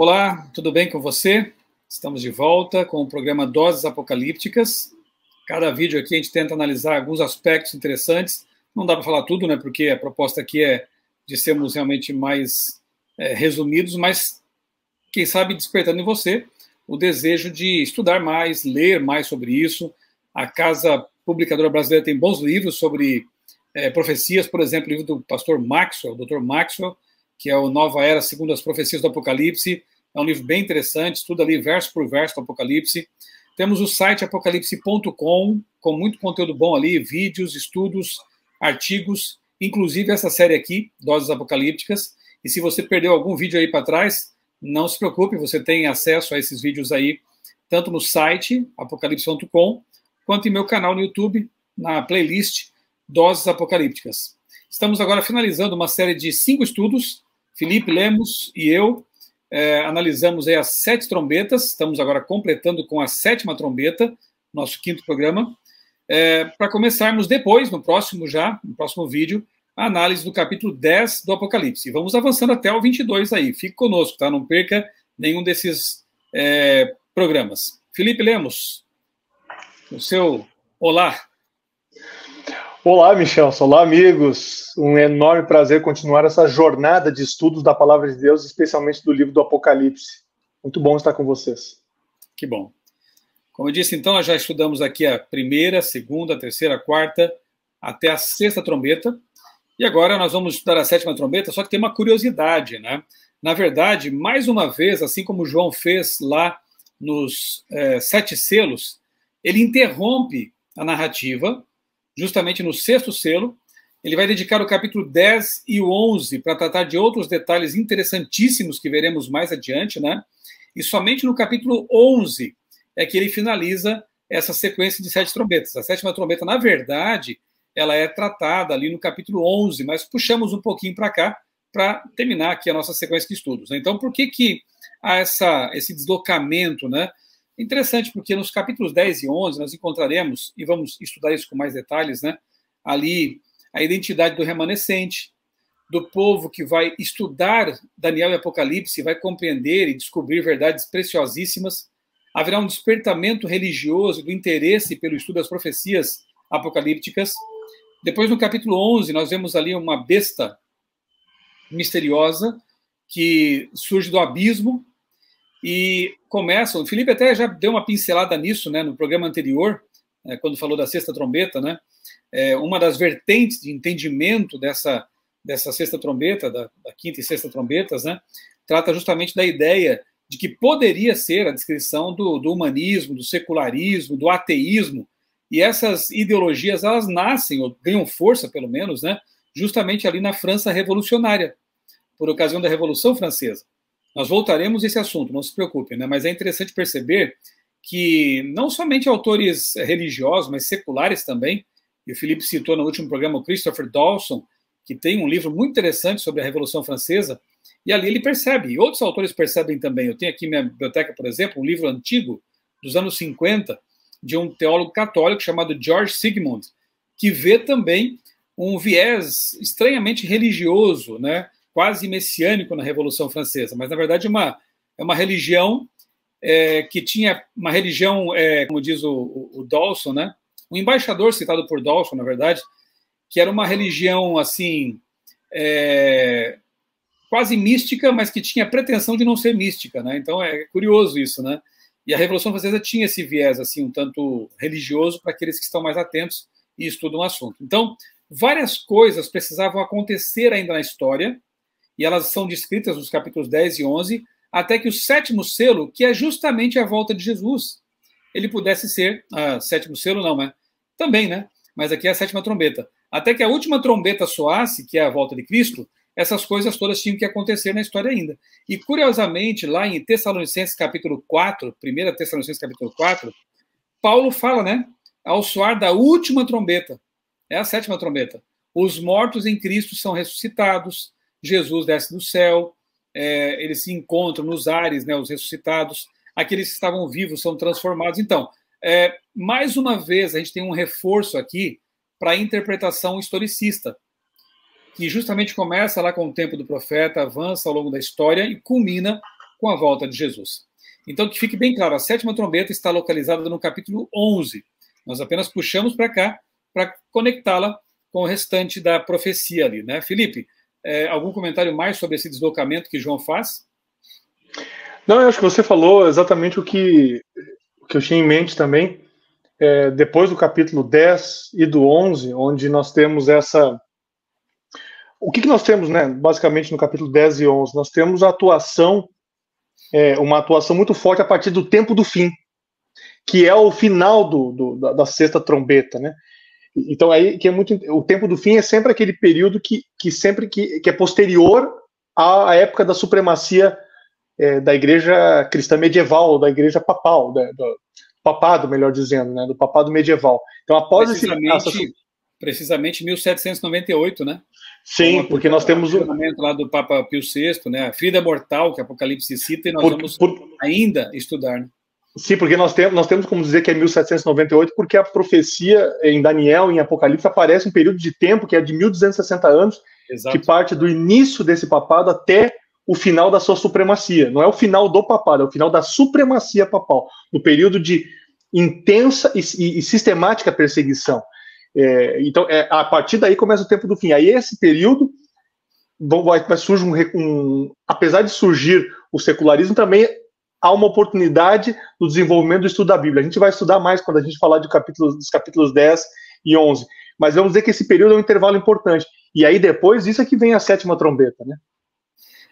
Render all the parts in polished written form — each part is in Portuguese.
Olá, tudo bem com você? Estamos de volta com o programa Doses Apocalípticas. Cada vídeo aqui a gente tenta analisar alguns aspectos interessantes. Não dá para falar tudo, né? Porque a proposta aqui é de sermos realmente mais resumidos, mas quem sabe despertando em você o desejo de estudar mais, ler mais sobre isso. A Casa Publicadora Brasileira tem bons livros sobre profecias, por exemplo, o livro do pastor Maxwell, Dr. Maxwell, que é o Nova Era segundo as Profecias do Apocalipse. É um livro bem interessante, estuda ali verso por verso do Apocalipse. Temos o site apocalipse.com, com muito conteúdo bom ali, vídeos, estudos, artigos, inclusive essa série aqui, Doses Apocalípticas. E se você perdeu algum vídeo aí para trás, não se preocupe, você tem acesso a esses vídeos aí, tanto no site apocalipse.com, quanto em meu canal no YouTube, na playlist Doses Apocalípticas. Estamos agora finalizando uma série de 5 estudos. Felipe Lemos e eu analisamos aí as 7 trombetas. Estamos agora completando com a 7ª trombeta, nosso 5º programa. Para começarmos depois, no próximo vídeo, a análise do capítulo 10 do Apocalipse. Vamos avançando até o 22 aí. Fique conosco, tá? Não perca nenhum desses programas. Felipe Lemos, o seu olá. Olá, Michel. Olá, amigos. Um enorme prazer continuar essa jornada de estudos da Palavra de Deus, especialmente do livro do Apocalipse. Muito bom estar com vocês. Que bom. Como eu disse, então, nós já estudamos aqui a 1ª, 2ª, 3ª, 4ª, até a 6ª trombeta. E agora nós vamos estudar a 7ª trombeta, só que tem uma curiosidade, né? Na verdade, mais uma vez, assim como João fez lá nos 7 selos, ele interrompe a narrativa, justamente no 6º selo. Ele vai dedicar o capítulo 10 e o 11 para tratar de outros detalhes interessantíssimos que veremos mais adiante, né? E somente no capítulo 11 é que ele finaliza essa sequência de 7 trombetas. A 7ª trombeta, na verdade, ela é tratada ali no capítulo 11, mas puxamos um pouquinho para cá para terminar aqui a nossa sequência de estudos. Então, por que há esse deslocamento, né? Interessante, porque nos capítulos 10 e 11 nós encontraremos, e vamos estudar isso com mais detalhes, né? Ali a identidade do remanescente, do povo que vai estudar Daniel e Apocalipse, vai compreender e descobrir verdades preciosíssimas. Haverá um despertamento religioso do interesse pelo estudo das profecias apocalípticas. Depois, no capítulo 11, nós vemos ali uma besta misteriosa que surge do abismo e começam. O Felipe até já deu uma pincelada nisso, né, no programa anterior, quando falou da 6ª trombeta, né? Uma das vertentes de entendimento dessa 6ª trombeta, da 5ª e 6ª trombetas, né, trata justamente da ideia de que poderia ser a descrição do humanismo, do secularismo, do ateísmo. E essas ideologias, elas nascem, ou ganham força, pelo menos, né, justamente ali na França revolucionária, por ocasião da Revolução Francesa. Nós voltaremos a esse assunto, não se preocupem, né, mas é interessante perceber que não somente autores religiosos, mas seculares também, e o Felipe citou no último programa o Christopher Dawson, que tem um livro muito interessante sobre a Revolução Francesa, e ali ele percebe, e outros autores percebem também. Eu tenho aqui minha biblioteca, por exemplo, um livro antigo, dos anos 50, de um teólogo católico chamado George Sigmund, que vê também um viés estranhamente religioso, né, quase messiânico na Revolução Francesa, mas na verdade é uma religião que tinha uma religião, como diz o Dawson, né, um embaixador citado por Dawson, na verdade, que era uma religião assim quase mística, mas que tinha a pretensão de não ser mística, né? Então é curioso isso, né? E a Revolução Francesa tinha esse viés assim um tanto religioso para aqueles que estão mais atentos e estudam o assunto. Então, várias coisas precisavam acontecer ainda na história, e elas são descritas nos capítulos 10 e 11, até que o 7º selo, que é justamente a volta de Jesus, ele pudesse ser, 7º selo não, né? Também, né? Mas aqui é a 7ª trombeta. Até que a última trombeta soasse, que é a volta de Cristo, essas coisas todas tinham que acontecer na história ainda. E, curiosamente, lá em Tessalonicenses capítulo 4, 1 Tessalonicenses capítulo 4, Paulo fala, né? Ao soar da última trombeta, é a 7ª trombeta, os mortos em Cristo são ressuscitados, Jesus desce do céu, eles se encontram nos ares, né, os ressuscitados, aqueles que estavam vivos são transformados. Então, mais uma vez, a gente tem um reforço aqui para a interpretação historicista, que justamente começa lá com o tempo do profeta, avança ao longo da história e culmina com a volta de Jesus. Então, que fique bem claro, a sétima trombeta está localizada no capítulo 11. Nós apenas puxamos para cá para conectá-la com o restante da profecia ali, né? Felipe, algum comentário mais sobre esse deslocamento que João faz? Não, eu acho que você falou exatamente o que eu tinha em mente também. Depois do capítulo 10 e do 11, onde nós temos essa... O que nós temos, né, basicamente, no capítulo 10 e 11? Nós temos a atuação, uma atuação muito forte a partir do tempo do fim, que é o final da sexta trombeta, né? Então, aí, que é muito... O tempo do fim é sempre aquele período que é posterior à época da supremacia da igreja cristã medieval, da igreja papal, do papado, melhor dizendo, né, do papado medieval. Então, após precisamente 1798, né? Sim, porque nós temos o momento lá do Papa Pio VI, né? A ferida mortal que Apocalipse cita, e nós vamos ainda estudar, né? Sim, porque nós temos como dizer que é 1798, porque a profecia em Daniel, em Apocalipse, aparece um período de tempo que é de 1260 anos, Exato. Que parte do início desse papado até o final da sua supremacia. Não é o final do papado, é o final da supremacia papal, no período de intensa e sistemática perseguição. Então, a partir daí começa o tempo do fim. Aí esse período surge apesar de surgir o secularismo, também há uma oportunidade do desenvolvimento do estudo da Bíblia. A gente vai estudar mais quando a gente falar dos capítulos 10 e 11. Mas vamos dizer que esse período é um intervalo importante. E aí depois, isso é que vem a sétima trombeta, né?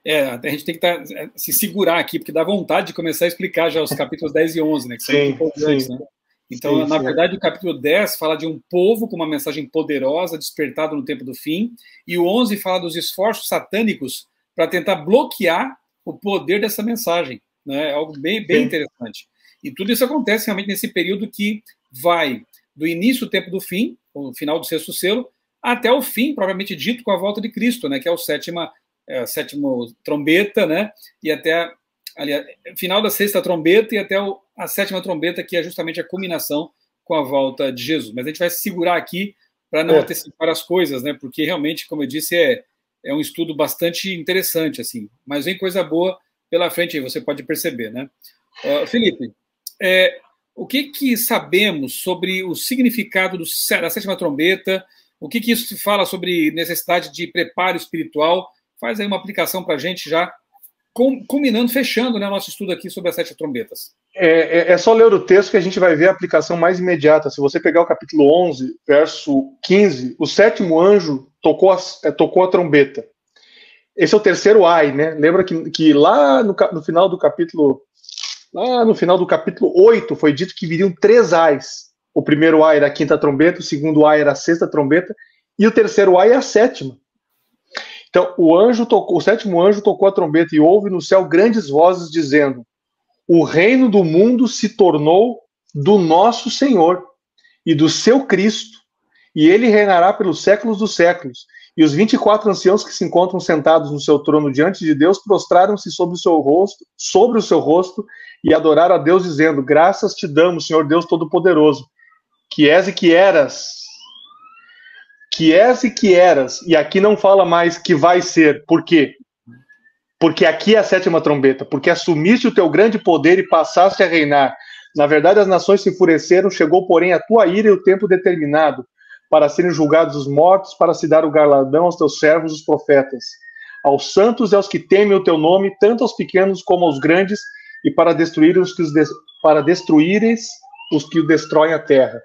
A gente tem que se segurar aqui, porque dá vontade de começar a explicar já os capítulos 10 e 11, né? Que são muito importantes, né? Então, na verdade, o capítulo 10 fala de um povo com uma mensagem poderosa, despertado no tempo do fim, e o 11 fala dos esforços satânicos para tentar bloquear o poder dessa mensagem, né? É algo bem interessante. E tudo isso acontece realmente nesse período que vai do início do tempo do fim, o final do sexto selo, até o fim, propriamente dito, com a volta de Cristo, né? Que é a sétima trombeta, né? E até final da sexta trombeta e até a sétima trombeta, que é justamente a culminação com a volta de Jesus. Mas a gente vai se segurar aqui para não antecipar as coisas, né? Porque realmente, como eu disse, é um estudo bastante interessante, assim. Mas vem coisa boa pela frente aí, você pode perceber, né? Felipe, o que sabemos sobre o significado da sétima trombeta? O que isso fala sobre necessidade de preparo espiritual? Faz aí uma aplicação para a gente já, culminando, fechando, né, o nosso estudo aqui sobre as sete trombetas. É só ler o texto que a gente vai ver a aplicação mais imediata. Se você pegar o capítulo 11, verso 15, o sétimo anjo tocou a trombeta. Esse é o terceiro ai, né? Lembra que lá no final do capítulo 8 foi dito que viriam 3 ais. O primeiro ai era a quinta trombeta, o segundo ai era a sexta trombeta, e o terceiro ai é a sétima. Então, o sétimo anjo tocou a trombeta e houve no céu grandes vozes dizendo: o reino do mundo se tornou do nosso Senhor e do seu Cristo, e ele reinará pelos séculos dos séculos. E os 24 anciãos que se encontram sentados no seu trono diante de Deus prostraram-se sobre o seu rosto e adoraram a Deus, dizendo: graças te damos, Senhor Deus Todo-Poderoso, que és e que eras. E aqui não fala mais que vai ser. Por quê? Porque aqui é a sétima trombeta, porque assumiste o teu grande poder e passaste a reinar. Na verdade, as nações se enfureceram, chegou, porém, a tua ira e o tempo determinado, para serem julgados os mortos, para se dar o galardão aos teus servos, os profetas, aos santos e aos que temem o teu nome, tanto aos pequenos como aos grandes, e para destruírem os que o destroem a terra.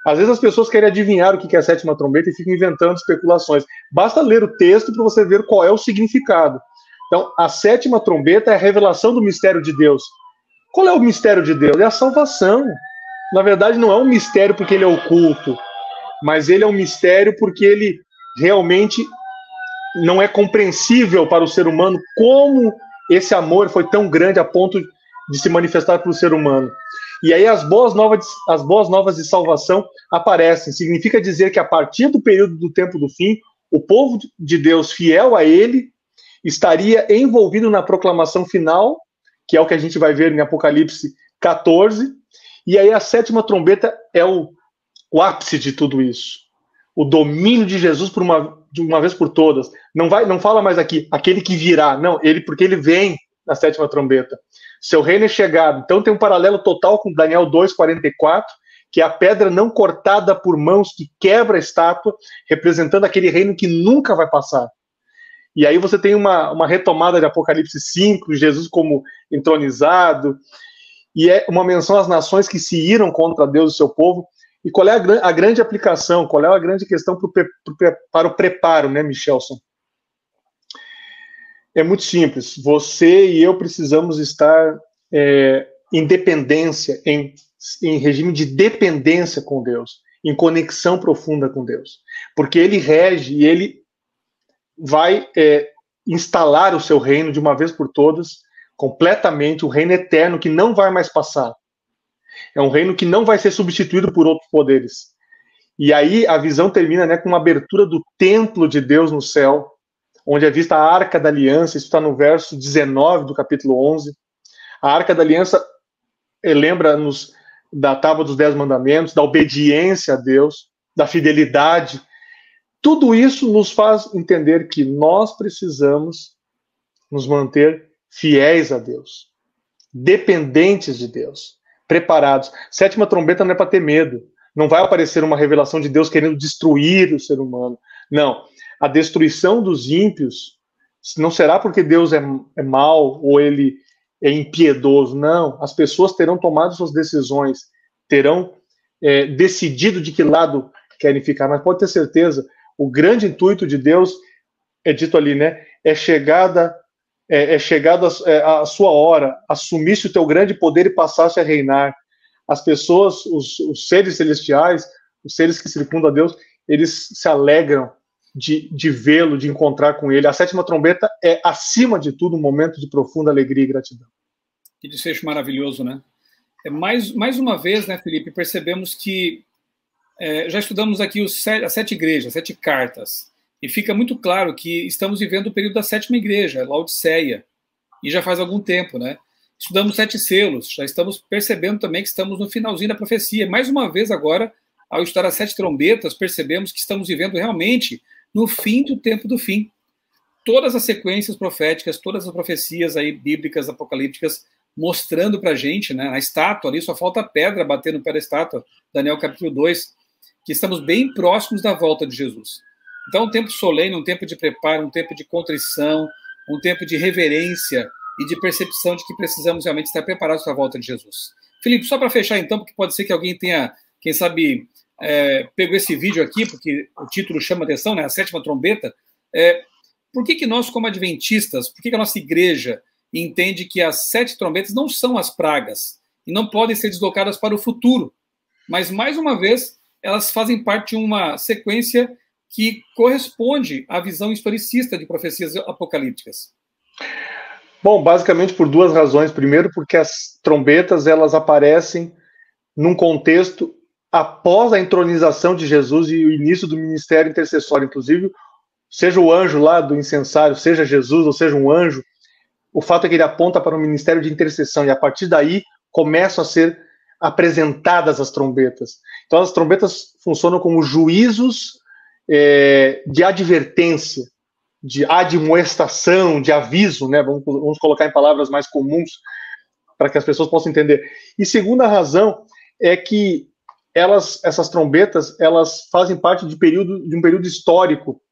Às vezes as pessoas querem adivinhar o que é a sétima trombeta e ficam inventando especulações. Basta ler o texto para você ver qual é o significado. Então, a sétima trombeta é a revelação do mistério de Deus. Qual é o mistério de Deus? É a salvação. Na verdade, não é um mistério porque ele é oculto, mas ele é um mistério porque ele realmente não é compreensível para o ser humano como esse amor foi tão grande a ponto de se manifestar para o ser humano. E aí as boas novas de salvação aparecem. Significa dizer que a partir do período do tempo do fim, o povo de Deus fiel a ele estaria envolvido na proclamação final, que é o que a gente vai ver em Apocalipse 14, e aí a sétima trombeta é o ápice de tudo isso. O domínio de Jesus de uma vez por todas. Não fala mais aqui, aquele que virá. Não, porque ele vem a sétima trombeta. Seu reino é chegado. Então tem um paralelo total com Daniel 2:44, que é a pedra não cortada por mãos que quebra a estátua, representando aquele reino que nunca vai passar. E aí você tem uma retomada de Apocalipse 5, Jesus como entronizado, e é uma menção às nações que se iram contra Deus e seu povo. E qual é a grande aplicação, qual é a grande questão para o preparo, né, Michelson? É muito simples. Você e eu precisamos estar em dependência, em regime de dependência com Deus, em conexão profunda com Deus. Porque Ele rege e Ele vai instalar o seu reino de uma vez por todas, completamente, um reino eterno que não vai mais passar. É um reino que não vai ser substituído por outros poderes. E aí a visão termina, né, com uma abertura do templo de Deus no céu, onde é vista a Arca da Aliança. Isso está no verso 19 do capítulo 11. A Arca da Aliança lembra-nos da Tábua dos 10 Mandamentos, da obediência a Deus, da fidelidade. Tudo isso nos faz entender que nós precisamos nos manter fiéis a Deus, dependentes de Deus, preparados. Sétima trombeta não é para ter medo. Não vai aparecer uma revelação de Deus querendo destruir o ser humano. Não. A destruição dos ímpios não será porque Deus é mau ou ele é impiedoso. Não. As pessoas terão tomado suas decisões, terão decidido de que lado querem ficar. Mas pode ter certeza, o grande intuito de Deus, é dito ali, né? É chegada a sua hora, assumisse o teu grande poder e passasse a reinar. As pessoas, os seres celestiais, os seres que circundam a Deus, eles se alegram de vê-lo, de encontrar com ele. A sétima trombeta é, acima de tudo, um momento de profunda alegria e gratidão. Que desfecho maravilhoso, né? Mais uma vez, né, Felipe, percebemos que já estudamos aqui as 7 igrejas, as 7 cartas, e fica muito claro que estamos vivendo o período da 7ª igreja, Laodiceia, e já faz algum tempo, né? Estudamos 7 selos, já estamos percebendo também que estamos no finalzinho da profecia. Mais uma vez agora, ao estudar as 7 trombetas, percebemos que estamos vivendo realmente no fim do tempo do fim. Todas as sequências proféticas, todas as profecias aí bíblicas, apocalípticas, mostrando para a gente, né, na estátua ali, só falta a pedra bater no pé da estátua, Daniel capítulo 2, que estamos bem próximos da volta de Jesus. Então, um tempo solene, um tempo de preparo, um tempo de contrição, um tempo de reverência e de percepção de que precisamos realmente estar preparados para a volta de Jesus. Felipe, só para fechar então, porque pode ser que alguém tenha, quem sabe, pegou esse vídeo aqui, porque o título chama atenção, né, a 7ª trombeta. Por que nós, como adventistas, por que a nossa igreja entende que as 7 trombetas não são as pragas e não podem ser deslocadas para o futuro, mas, mais uma vez, elas fazem parte de uma sequência que corresponde à visão historicista de profecias apocalípticas? Bom, basicamente por 2 razões. Primeiro, porque as trombetas elas aparecem num contexto após a entronização de Jesus e o início do ministério intercessório. Inclusive, seja o anjo lá do incensário, seja Jesus ou seja um anjo, o fato é que ele aponta para um ministério de intercessão, e a partir daí começam a ser apresentadas as trombetas. Então as trombetas funcionam como juízos de advertência, de admoestação, de aviso, né? Vamos colocar em palavras mais comuns para que as pessoas possam entender. E segunda razão é que essas trombetas, elas fazem parte de um período histórico.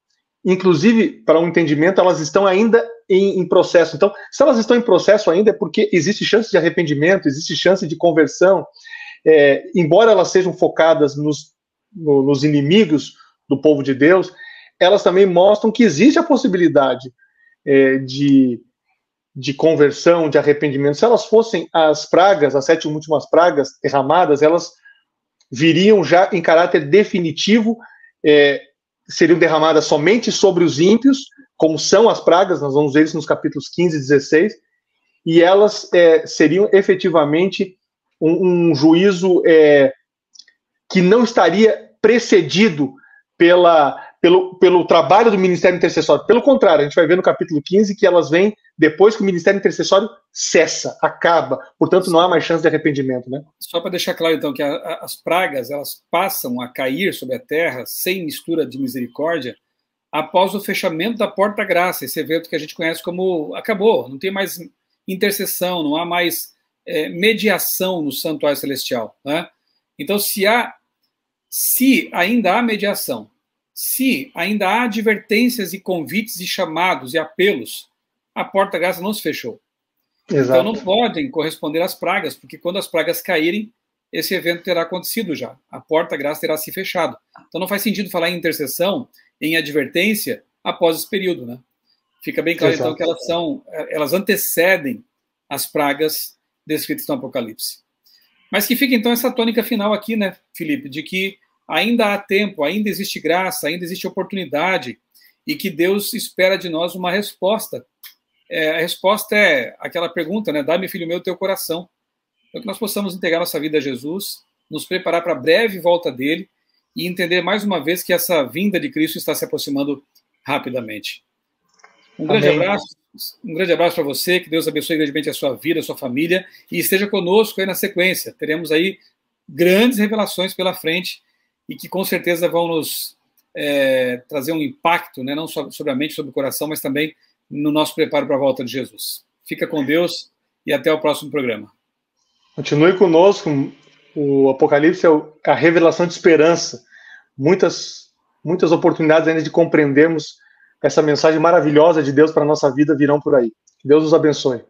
Inclusive, para um entendimento, elas estão ainda em processo. Então, se elas estão em processo ainda, é porque existe chance de arrependimento, existe chance de conversão. Embora elas sejam focadas nos inimigos do povo de Deus, elas também mostram que existe a possibilidade de conversão, de arrependimento. Se elas fossem as pragas, as 7 últimas pragas derramadas, elas viriam já em caráter definitivo, seriam derramadas somente sobre os ímpios, como são as pragas, nós vamos ver isso nos capítulos 15 e 16, e elas seriam efetivamente um juízo que não estaria precedido pelo trabalho do ministério intercessório. Pelo contrário, a gente vai ver no capítulo 15 que elas vêm depois que o ministério intercessório cessa, acaba, portanto não há mais chance de arrependimento, né? Só para deixar claro então que as pragas, elas passam a cair sobre a terra sem mistura de misericórdia após o fechamento da porta da graça, esse evento que a gente conhece como acabou, não tem mais intercessão, não há mais mediação no santuário celestial, né? Então, se ainda há mediação, se ainda há advertências e convites e chamados e apelos, a porta da graça não se fechou. Exato. Então não podem corresponder às pragas, porque quando as pragas caírem, esse evento terá acontecido já. A porta da graça terá se fechado. Então não faz sentido falar em intercessão, em advertência, após esse período, né? Fica bem claro, então, que elas antecedem as pragas descritas no Apocalipse. Mas que fica, então, essa tônica final aqui, né, Felipe, de que ainda há tempo, ainda existe graça, ainda existe oportunidade, e que Deus espera de nós uma resposta. A resposta é aquela pergunta, né, dá-me, filho meu, o teu coração. Então, que nós possamos entregar nossa vida a Jesus, nos preparar para a breve volta dele, e entender mais uma vez que essa vinda de Cristo está se aproximando rapidamente. Um grande abraço para você, que Deus abençoe grandemente a sua vida, a sua família, e esteja conosco aí na sequência. Teremos aí grandes revelações pela frente e que com certeza vão nos trazer um impacto, né, não só sobre a mente, sobre o coração, mas também no nosso preparo para a volta de Jesus. Fica com Deus e até o próximo programa. Continue conosco. O Apocalipse é a revelação de esperança. Muitas oportunidades ainda de compreendermos essa mensagem maravilhosa de Deus para a nossa vida virão por aí. Que Deus nos abençoe.